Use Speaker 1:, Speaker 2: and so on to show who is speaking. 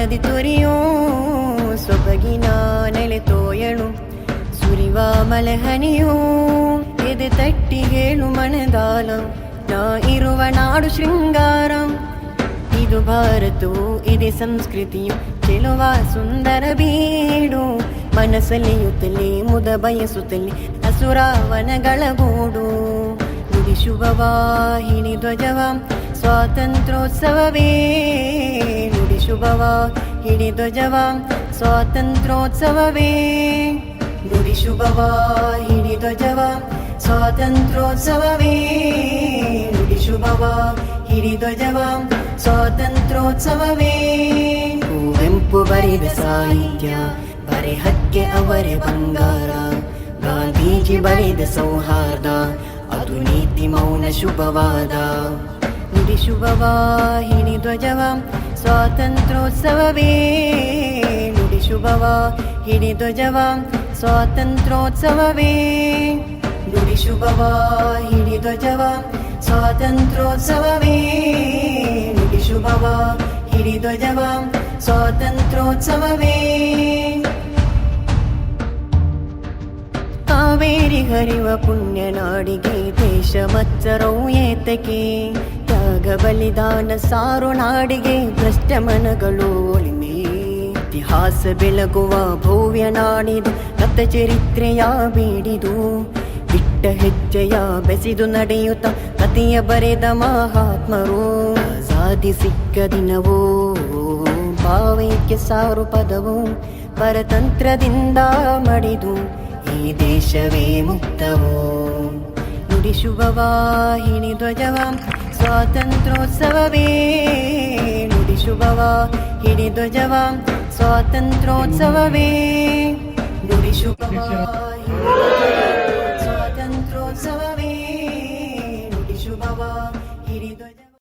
Speaker 1: ನದಿ ತೊರೆಯೋ ಸೊಬಗಿನ ನೆಲೆ ತೋಯಳು ಸುರಿವ ಮಲೆಹನಿಯೋ ಎದೆ ತಟ್ಟಿ ಹೇಳು ಮಣದಾಲ ನಾ ಇರುವ ನಾಡು ಶೃಂಗಾರ ಇದು ಭಾರತವು ಇದೆ ಸಂಸ್ಕೃತಿಯು ಚೆಲುವ ಸುಂದರ ಬೀಡು ಮನಸ್ಸಲ್ಲಿಯುತ್ತಲೇ ಮುದ ಬಯಸುತ್ತಲೇ ಹಸುರಾವನಗಳ ಗೂಡು ನುಡಿ ಶುಭವಾಹಿನಿ ಧ್ವಜವ ಸ್ವಾತಂತ್ರ್ಯೋತ್ಸವವೇ ನುಡಿ ಶುಭವಾಹಿನಿ ಧ್ವಜವ ಸ್ವಾತಂತ್ರ್ಯೋತ್ಸವವೇ ನುಡಿ ಶುಭವಾಹಿನಿ ಧ್ವಜವ ಸ್ವಾತಂತ್ರ್ಯೋತ್ಸವವೇ ನುಡಿ ಶುಭವಾಹಿನಿ ಧ್ವಜವ ಸ್ವಾತಂತ್ರ್ಯೋತ್ಸವವೇ ಕುವೆಂಪು ಬರೆದ ಸಾಹಿತ್ಯ ಬರೆಹಕ್ಕೆ ಅವರೇ ಬಂಗಾರ ಗಾಂಧೀಜಿ ಬರೆದ ಸೌಹಾರ್ದ ಅದು ನೀತಿ ಮೌನ ಶುಭವಾದ ನುಡಿ ಶುಭವಾಹಿನಿ ಧ್ವಜವ ಸ್ವಾತಂತ್ರ್ಯೋತ್ಸವವೇ ನುಡಿ ಶುಭವಾಹಿನಿ ಧ್ವಜವ ಸ್ವಾತಂತ್ರ್ಯೋತ್ಸವವೇ ನುಡಿ ಶುಭವಾಹಿನಿ ಧ್ವಜವ ಸ್ವಾತಂತ್ರ್ಯೋತ್ಸವವೇ ನುಡಿ ಶುಭವಾಹಿನಿ ಧ್ವಜವ ಸ್ವಾತಂತ್ರ್ಯೋತ್ಸವವೇ ಕಾವೇರಿ ಹರಿವ ಪುಣ್ಯ ನಾಡಿಗೆ ದೇಶ ಮತ್ಸರವು ಏತಕ್ಕೆ ತ್ಯಾಗ ಬಲಿದಾನ ಸಾರು ನಾಡಿಗೆ ಭ್ರಷ್ಟ ಮನಗಳು ಒಳಿಮೆ ಇತಿಹಾಸ ಬೆಳಗುವ ಭವ್ಯ ನಾಡಿದು ಕಥ ಚರಿತ್ರೆಯ ಬೀಡಿದು ಬಿಟ್ಟ ಹೆಜ್ಜೆಯ ಬೆಸೆದು ನಡೆಯುತ್ತ ಕಥೆಯ ಬರೆದ ಮಹಾತ್ಮರು ಆಜಾದಿ ಸಿಕ್ಕ ದಿನವೋ ಭಾವೈಕ್ಯ ಸಾರು ಪದವು ಪರತಂತ್ರದಿಂದ ಮಡಿದು ಈ ದೇಶವೇ ಮುಕ್ತವೋ ನುಡಿ ಶುಭವಾಹಿನಿ ಧ್ವಜವ ಸ್ವಾತಂತ್ರ್ಯೋತ್ಸವವೇ ನುಡಿ ಶುಭವಾಹಿನಿ ಧ್ವಜವ ಸ್ವಾತಂತ್ರ್ಯೋತ್ಸವವೇ ನುಡಿ ಶುಭವಾಹಿನಿ ಧ್ವಜವ ಸ್ವಾತಂತ್ರ್ಯೋತ್ಸವವೇ